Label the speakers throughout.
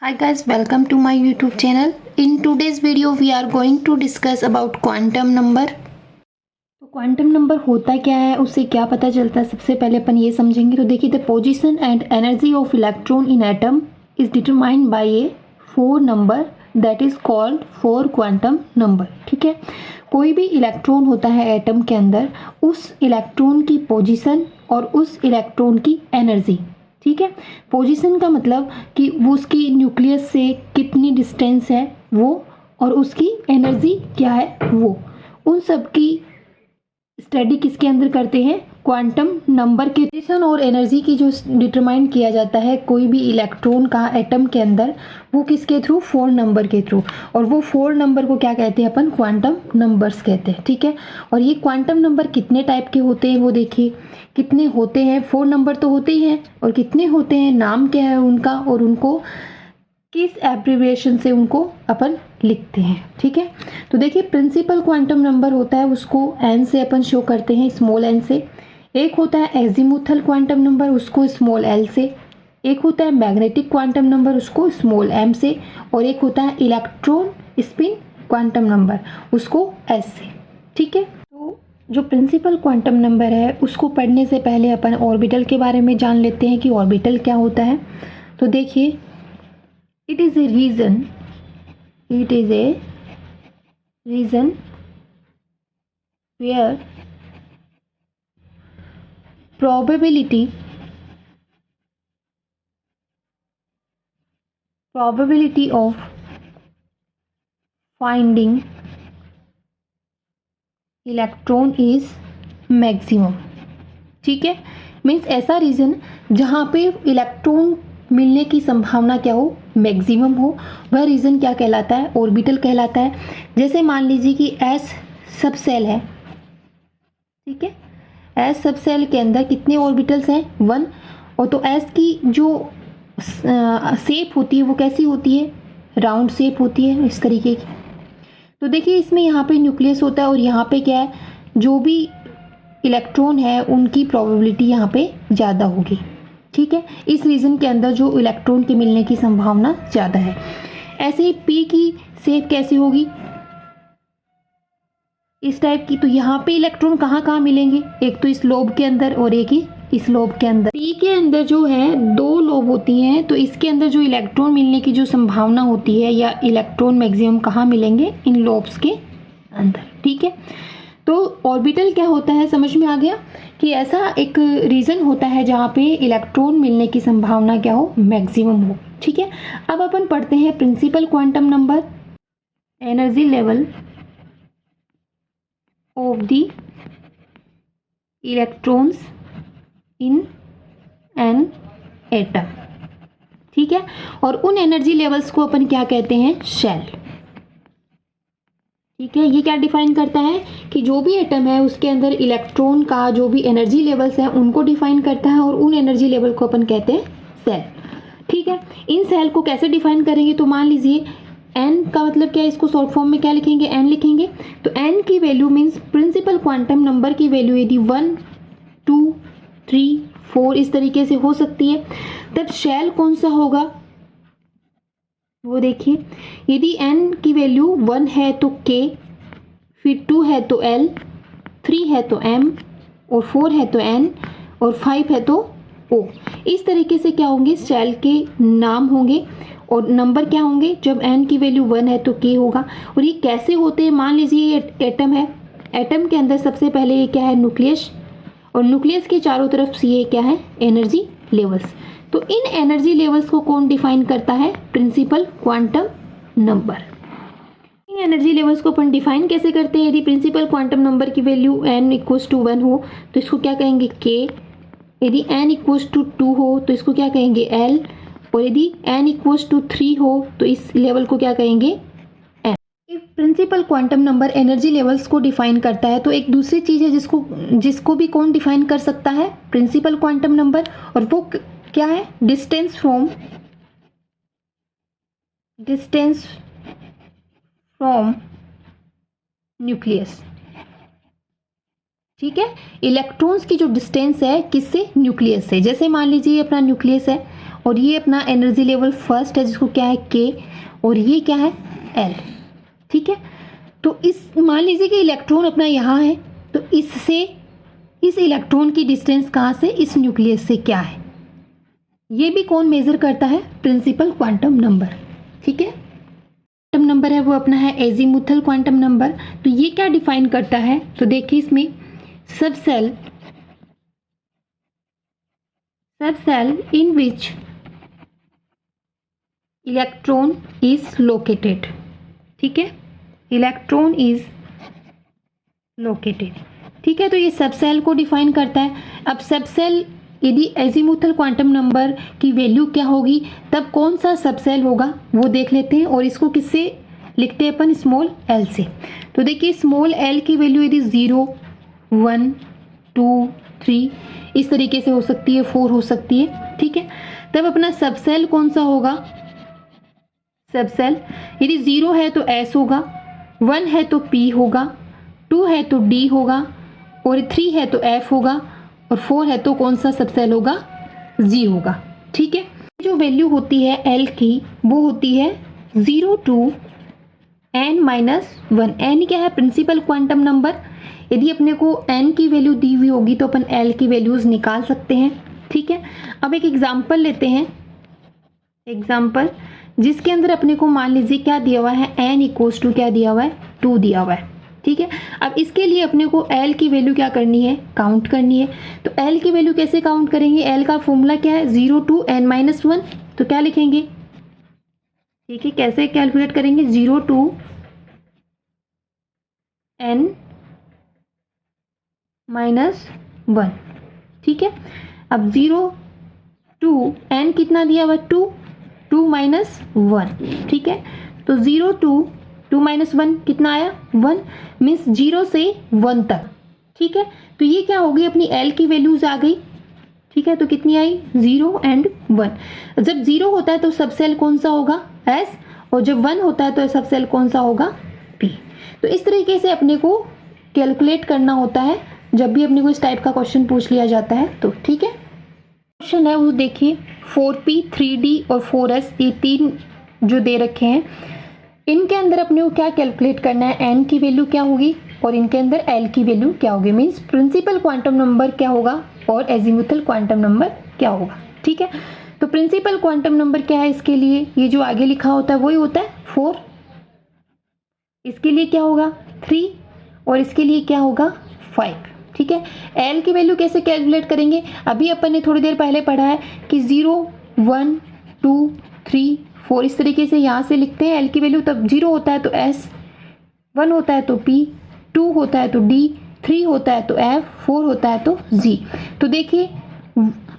Speaker 1: Hi guys, welcome to my YouTube channel. In today's video we are going to discuss about quantum number. तो quantum number होता क्या है, उससे क्या पता चलता है, सबसे पहले अपन ये समझेंगे। तो देखिए, the position and energy of electron in atom is determined by A four number that is called four quantum number. ठीक है, कोई भी इलेक्ट्रॉन होता है एटम के अंदर, उस इलेक्ट्रॉन की पोजीशन और उस इलेक्ट्रॉन की एनर्जी। ठीक है, पोजीशन का मतलब कि वो उसकी न्यूक्लियस से कितनी डिस्टेंस है वो, और उसकी एनर्जी क्या है वो, उन सब की स्टडी किसके अंदर करते हैं, क्वांटम नंबर के। पोजीशन और एनर्जी की जो डिटरमाइन किया जाता है कोई भी इलेक्ट्रॉन का एटम के अंदर, वो किसके थ्रू, फोर नंबर के थ्रू। और वो फोर नंबर को क्या कहते हैं अपन, क्वांटम नंबर्स कहते हैं। ठीक है, और ये क्वांटम नंबर कितने टाइप के होते हैं वो देखिए, कितने होते हैं। फोर नंबर तो होते ही हैं, और कितने होते हैं, नाम क्या है उनका, और उनको किस एब्रिविएशन से उनको अपन लिखते हैं। ठीक है, तो देखिए, प्रिंसिपल क्वांटम नंबर होता है उसको एन से अपन शो करते हैं, स्मॉल एन से। एक होता है एजीमुथल क्वांटम नंबर, उसको स्मॉल एल से। एक होता है मैग्नेटिक क्वांटम नंबर, उसको स्मॉल एम से। और एक होता है इलेक्ट्रॉन स्पिन क्वांटम नंबर, उसको एस से। ठीक है, तो जो प्रिंसिपल क्वांटम नंबर है उसको पढ़ने से पहले अपन ऑर्बिटल के बारे में जान लेते हैं कि ऑर्बिटल क्या होता है। तो देखिए, it is a region where probability of finding electron is maximum। ठीक है, मीन्स ऐसा रीजन जहाँ पे इलेक्ट्रॉन मिलने की संभावना क्या हो, मैक्सिमम हो, वह रीजन क्या कहलाता है, ऑर्बिटल कहलाता है। जैसे मान लीजिए कि एस सब सेल है। ठीक है, एस सब सेल के अंदर कितने ऑर्बिटल्स हैं, वन। और तो एस की जो शेप होती है वो कैसी होती है, राउंड शेप होती है, इस तरीके की। तो देखिए, इसमें यहाँ पे न्यूक्लियस होता है, और यहाँ पे क्या है, जो भी इलेक्ट्रॉन है उनकी प्रोबेबिलिटी यहाँ पे ज़्यादा होगी। ठीक है, इस रीजन के अंदर जो इलेक्ट्रॉन के मिलने की संभावना ज़्यादा है। ऐसे ही पी की शेप कैसी होगी, इस टाइप की। तो यहाँ पे इलेक्ट्रॉन कहाँ कहाँ मिलेंगे, एक तो इस लोब के अंदर और एक ही इस लोब के अंदर। पी के अंदर जो है दो लोब होती हैं, तो इसके अंदर जो इलेक्ट्रॉन मिलने की जो संभावना होती है, या इलेक्ट्रॉन मैक्सिमम कहाँ मिलेंगे, इन लोब्स के अंदर। ठीक है, तो ऑर्बिटल क्या होता है, समझ में आ गया कि ऐसा एक रीजन होता है जहाँ पे इलेक्ट्रॉन मिलने की संभावना क्या हो, मैक्सिमम हो। ठीक है, अब अपन पढ़ते हैं principle quantum number, energy level of the electrons in an atom. ठीक है, और उन एनर्जी लेवल्स को अपन क्या कहते हैं, शेल। ठीक है, ये क्या डिफाइन करता है कि जो भी एटम है उसके अंदर इलेक्ट्रॉन का जो भी एनर्जी लेवल्स हैं उनको डिफाइन करता है, और उन एनर्जी लेवल को अपन कहते हैं सेल। ठीक है, इन सेल को कैसे डिफाइन करेंगे, तो मान लीजिए एन का मतलब क्या है, इसको शॉर्ट फॉर्म में क्या लिखेंगे, एन लिखेंगे। तो एन की value means principle quantum number की वैल्यू यदि 1, 2, 3, 4 इस तरीके से हो सकती है, तब शेल कौन सा होगा वो देखिए। यदि n की वैल्यू 1 है तो k, फिर 2 है तो l, 3 है तो m, और 4 है तो n, और 5 है तो o। इस तरीके से क्या होंगे, सेल के नाम होंगे, और नंबर क्या होंगे, जब n की वैल्यू 1 है तो k होगा। और ये कैसे होते हैं, मान लीजिए ये एटम है, एटम के अंदर सबसे पहले ये क्या है, न्यूक्लियस, और न्यूक्लियस के चारों तरफ से ये क्या है, एनर्जी लेवल्स। तो इन एनर्जी लेवल्स को कौन डिफाइन करता है, प्रिंसिपल क्वांटम नंबर। इन एनर्जी लेवल्स को अपन डिफाइन कैसे करते हैं, यदि प्रिंसिपल क्वांटम नंबर की वैल्यू n इक्वल्स टू 1 हो तो इसको क्या कहेंगे, k। यदि n इक्वल्स टू 2 हो तो इसको क्या कहेंगे, l। और यदि n इक्वल्स टू 3 हो तो इस लेवल को क्या कहेंगे, m। If principle quantum number energy levels को डिफाइन करता है, तो एक दूसरी चीज है जिसको भी कौन डिफाइन कर सकता है, प्रिंसिपल क्वांटम नंबर, और वो क्या है, डिस्टेंस फ्रॉम न्यूक्लियस। ठीक है, इलेक्ट्रॉन्स की जो डिस्टेंस है किससे, न्यूक्लियस से। जैसे मान लीजिए अपना न्यूक्लियस है, और ये अपना एनर्जी लेवल फर्स्ट है जिसको क्या है के, और ये क्या है एल। ठीक है, तो इस मान लीजिए कि इलेक्ट्रॉन अपना यहाँ है, तो इससे इस इलेक्ट्रॉन की डिस्टेंस कहाँ से, इस न्यूक्लियस से क्या है, ये भी कौन मेजर करता है, प्रिंसिपल क्वांटम नंबर। ठीक है, क्वांटम नंबर है वो अपना है एजीमुथल क्वांटम नंबर। तो ये क्या डिफाइन करता है, तो देखिए इसमें subshell in which electron is located. ठीक है, इलेक्ट्रॉन इज लोकेटेड। ठीक है, तो ये सब सेल को डिफाइन करता है। अब सब सेल यदि एजीमुथल क्वांटम नंबर की वैल्यू क्या होगी, तब कौन सा सब सेल होगा वो देख लेते हैं, और इसको किससे लिखते हैं अपन, स्मॉल एल से। तो देखिए स्मॉल एल की वैल्यू यदि 0, 1, 2, 3 इस तरीके से हो सकती है, 4 हो सकती है। ठीक है, तब अपना सब सेल कौन सा होगा, सब सेल यदि 0 है तो एस होगा, 1 है तो पी होगा, 2 है तो डी होगा, और 3 है तो एफ होगा, और 4 है तो कौन सा सब सेल होगा, जी होगा। ठीक है, जो वैल्यू होती है एल की वो होती है 0 to n-1। n क्या है, प्रिंसिपल क्वांटम नंबर। यदि अपने को n की वैल्यू दी हुई होगी तो अपन l की वैल्यूज निकाल सकते हैं। ठीक है, अब एक एग्जांपल लेते हैं, एग्जांपल जिसके अंदर अपने को मान लीजिए क्या दिया हुआ है, n इक्वल्स टू क्या दिया हुआ है, 2 दिया हुआ है। ठीक है, अब इसके लिए अपने को l की वैल्यू क्या करनी है, काउंट करनी है। तो l की वैल्यू कैसे काउंट करेंगे, l का फॉर्मूला क्या है, 0 to n-1। तो क्या लिखेंगे, ठीक है, कैसे कैलकुलेट करेंगे, 0 to n-1। ठीक है, अब 0 to n कितना दिया हुआ, 2 2-1। ठीक है, तो 0 to 2-1 कितना आया, 1, मीन्स 0 से 1 तक। ठीक है, तो ये क्या होगी, अपनी l की वैल्यूज आ गई। ठीक है, तो कितनी आई, 0 and 1। जब 0 होता है तो सब सेल कौन सा होगा, s, और जब 1 होता है तो सब सेल कौन सा होगा, p। तो इस तरीके से अपने को कैलकुलेट करना होता है जब भी अपने को इस टाइप का क्वेश्चन पूछ लिया जाता है तो। ठीक है, क्वेश्चन है वो देखिए, 4p, 3d और 4s ये 3 जो दे रखे हैं, इनके अंदर अपने को क्या कैलकुलेट करना है, n की वैल्यू क्या होगी और इनके अंदर l की वैल्यू क्या होगी, मीन्स प्रिंसिपल क्वांटम नंबर क्या होगा और एजीमुथल क्वांटम नंबर क्या होगा। ठीक है, तो प्रिंसिपल क्वांटम नंबर क्या है इसके लिए, ये जो आगे लिखा होता है वही होता है 4, इसके लिए क्या होगा 3, और इसके लिए क्या होगा 5। ठीक है, l की वैल्यू कैसे कैलकुलेट करेंगे, अभी अपन ने थोड़ी देर पहले पढ़ा है कि 0, 1, 2, 3, 4 इस तरीके से यहाँ से लिखते हैं l की वैल्यू। तब 0 होता है तो s, 1 होता है तो p, 2 होता है तो d, 3 होता है तो f, 4 होता है तो g। तो देखिए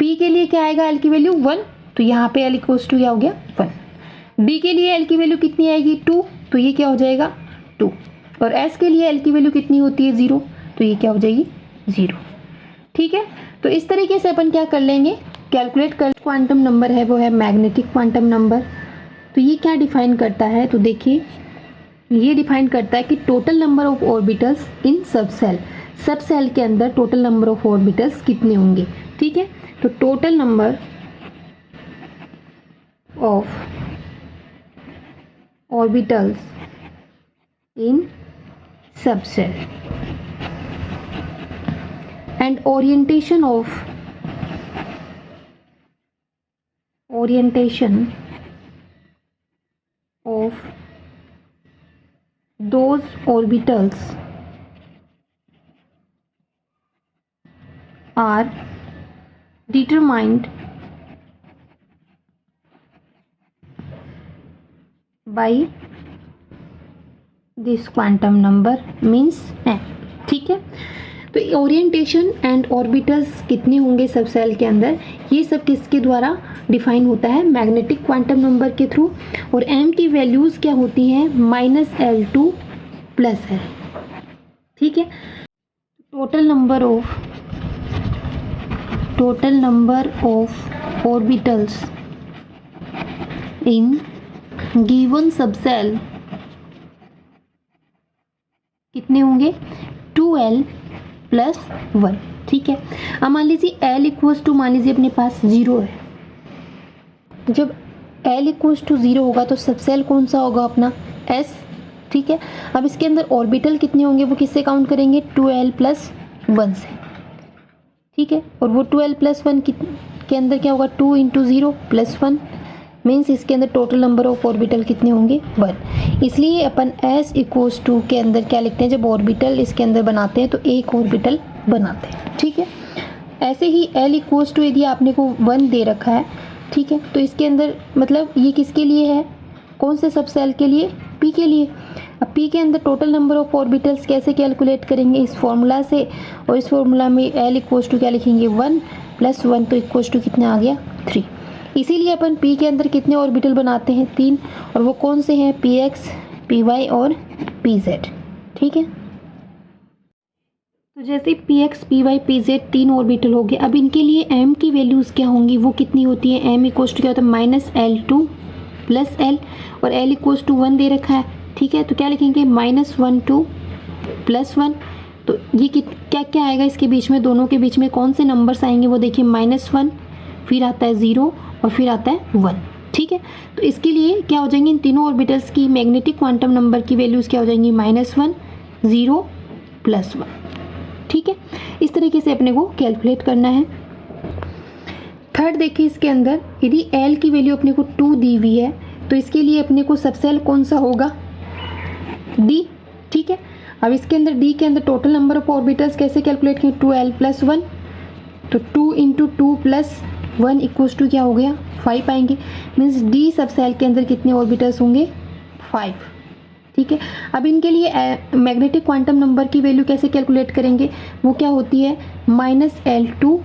Speaker 1: p के लिए क्या आएगा, l की वैल्यू 1, तो यहाँ पे l इक्वल्स टू क्या हो गया 1। d के लिए l की वैल्यू कितनी आएगी 2, तो ये क्या हो जाएगा 2, और s के लिए l की वैल्यू कितनी होती है 0, तो ये क्या हो जाएगी 0। ठीक है, तो इस तरीके से अपन क्या कर लेंगे, कैलकुलेट कर। क्वांटम नंबर है वो है मैग्नेटिक क्वांटम नंबर। तो ये क्या डिफाइन करता है, तो देखिए ये डिफाइन करता है कि टोटल नंबर ऑफ ऑर्बिटल्स इन सब सेल के अंदर टोटल नंबर ऑफ ऑर्बिटल्स कितने होंगे। ठीक है, तो टोटल नंबर ऑफ ऑर्बिटल्स इन सब cell and orientation of those orbitals are determined by this quantum number means m। ठीक है, तो ओरिएंटेशन एंड ऑर्बिटल्स कितने होंगे सब सेल के अंदर, ये सब किसके द्वारा डिफाइन होता है, मैग्नेटिक क्वांटम नंबर के थ्रू। और m की वैल्यूज़ क्या होती हैं, -L2 + L। ठीक है, total number of orbitals in given सब सेल कितने होंगे, 2L + 1। ठीक है, अब मान लीजिए L इक्वल्स टू मान लीजिए अपने पास 0 है, जब L इक्वल्स टू 0 होगा तो सबसेल कौन सा होगा अपना S, ठीक है। अब इसके अंदर ऑर्बिटल कितने होंगे वो किससे काउंट करेंगे 2L प्लस 1 से, ठीक है। और वो 2L प्लस 1 के अंदर क्या होगा 2 इंटू 0 प्लस 1, मीन्स इसके अंदर टोटल नंबर ऑफ ऑर्बिटल कितने होंगे 1। इसलिए अपन S इक्वल्स टू के अंदर क्या लिखते हैं, जब ऑर्बिटल इसके अंदर बनाते हैं तो एक ऑर्बिटल बनाते हैं, ठीक है। ऐसे ही L इक्वल्स टू यदि आपने को 1 दे रखा है, ठीक है, तो इसके अंदर मतलब ये किसके लिए है, कौन से सब सेल के लिए, P के लिए। अब P के अंदर टोटल नंबर ऑफ ऑर्बिटल्स कैसे कैलकुलेट करेंगे, इस फॉर्मूला से, और इस फॉर्मूला में L इक्वल्स टू क्या लिखेंगे 1 प्लस 1 तो इक्वल्स टू कितना आ गया 3। इसीलिए अपन P के अंदर कितने ऑर्बिटल बनाते हैं 3, और वो कौन से हैं Px, Py और Pz, ठीक है। तो जैसे Px, Py, Pz 3 ऑर्बिटल हो गए। अब इनके लिए m की वैल्यूज़ क्या होंगी, वो कितनी होती है, m इक्वल्स टू क्या होता है -L2 प्लस L, और L इक्वल्स टू 1 दे रखा है, ठीक है। तो क्या लिखेंगे -1 2 प्लस 1। तो ये क्या क्या आएगा इसके बीच में, दोनों के बीच में कौन से नंबर्स आएंगे, वो देखिए -1, फिर आता है 0 और फिर आता है 1, ठीक है। तो इसके लिए क्या हो जाएंगे, इन तीनों ऑर्बिटल्स की मैग्नेटिक क्वांटम नंबर की वैल्यूज़ क्या हो जाएंगी -1 0 प्लस 1, ठीक है। इस तरीके से अपने को कैलकुलेट करना है। थर्ड देखिए, इसके अंदर यदि L की वैल्यू अपने को 2 दी हुई है तो इसके लिए अपने को सबसेल कौन सा होगा D, ठीक है। अब इसके अंदर D के अंदर टोटल नंबर ऑफ ऑर्बिटल्स कैसे कैलकुलेट करें, 2L प्लस 1, तो 2 इंटू 2 प्लस 1 इक्वल्स टू क्या हो गया 5 आएंगे, मीन्स D सबसेल के अंदर कितने ऑर्बिटल्स होंगे 5, ठीक है। अब इनके लिए मैग्नेटिक क्वांटम नंबर की वैल्यू कैसे कैलकुलेट करेंगे, वो क्या होती है -L2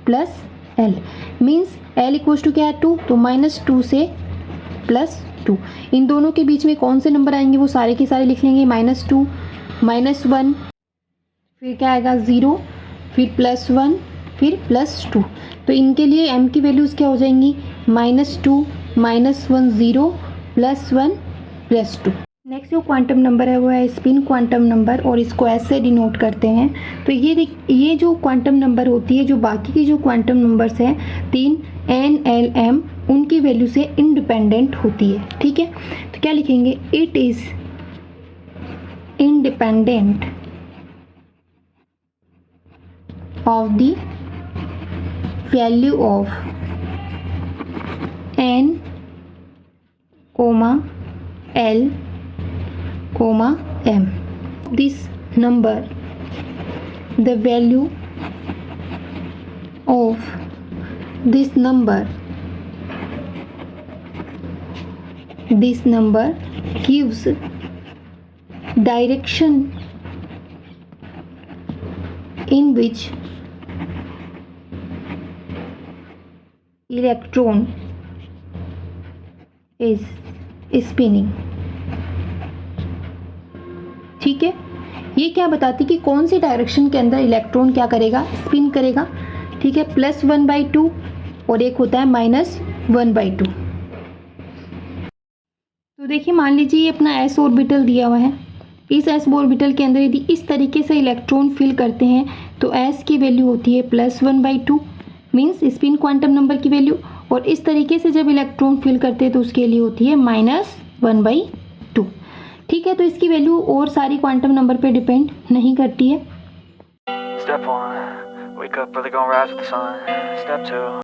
Speaker 1: plus L, means L equals to क्या है 2, तो -2 से +2, इन दोनों के बीच में कौन से नंबर आएंगे वो सारे के सारे लिख लेंगे, -2 -1, फिर क्या आएगा 0, फिर +1, फिर +2। तो इनके लिए m की वैल्यूज़ क्या हो जाएंगी -2 -1 0 +1 +2। नेक्स्ट जो क्वांटम नंबर है वो है स्पिन क्वांटम नंबर, और इसको S से डिनोट करते हैं। तो ये जो क्वांटम नंबर होती है, जो बाकी की जो क्वांटम नंबर्स हैं 3 N L M, उनकी वैल्यू से इंडिपेंडेंट होती है, ठीक है। तो क्या लिखेंगे, it is independent of the value of N, L, M. This number, the value of this number gives direction in which electron is spinning, ठीक है। ये क्या बताती कि कौन सी डायरेक्शन के अंदर इलेक्ट्रॉन क्या करेगा, स्पिन करेगा, ठीक है। +1/2 और एक होता है -1/2। तो देखिए मान लीजिए ये अपना s ऑर्बिटल दिया हुआ है, इस s ऑर्बिटल के अंदर यदि इस तरीके से इलेक्ट्रॉन फिल करते हैं तो s की वैल्यू होती है +1/2, मीन्स स्पिन क्वांटम नंबर की वैल्यू, और इस तरीके से जब इलेक्ट्रॉन फिल करते हैं तो उसके लिए होती है -1/2, ठीक है। तो इसकी वैल्यू और सारी क्वांटम नंबर पे डिपेंड नहीं करती है। Step 1, wake up early, gonna rise with the sun. Step 2